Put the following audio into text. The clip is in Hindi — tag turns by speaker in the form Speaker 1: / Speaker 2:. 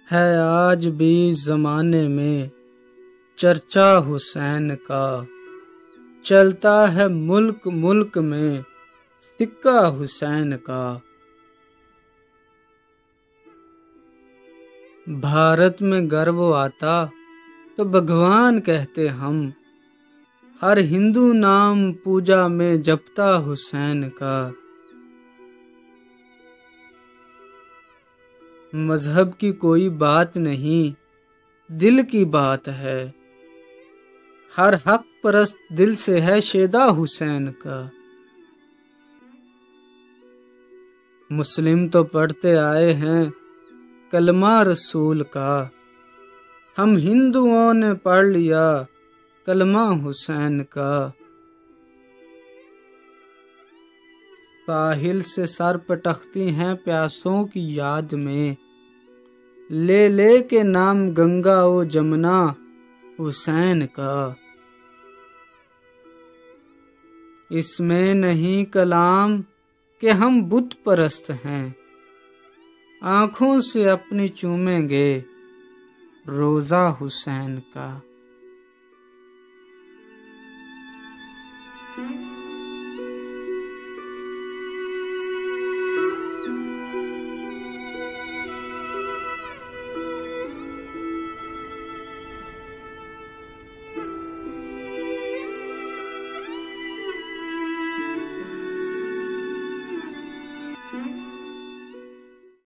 Speaker 1: है आज भी जमाने में चर्चा हुसैन का, चलता है मुल्क मुल्क में सिक्का हुसैन का। भारत में गर्व आता तो भगवान कहते हम, हर हिंदू नाम पूजा में जपता हुसैन का। मजहब की कोई बात नहीं, दिल की बात है, हर हक परस्त दिल से है शेदा हुसैन का। मुस्लिम तो पढ़ते आए हैं कलमा रसूल का, हम हिंदुओं ने पढ़ लिया कलमा हुसैन का। साहिल से सर पटकती हैं प्यासों की याद में, ले ले के नाम गंगा ओ जमुना हुसैन का। इसमें नहीं कलाम कि हम बुत परस्त हैं, आंखों से अपनी चूमेंगे रोजा हुसैन का।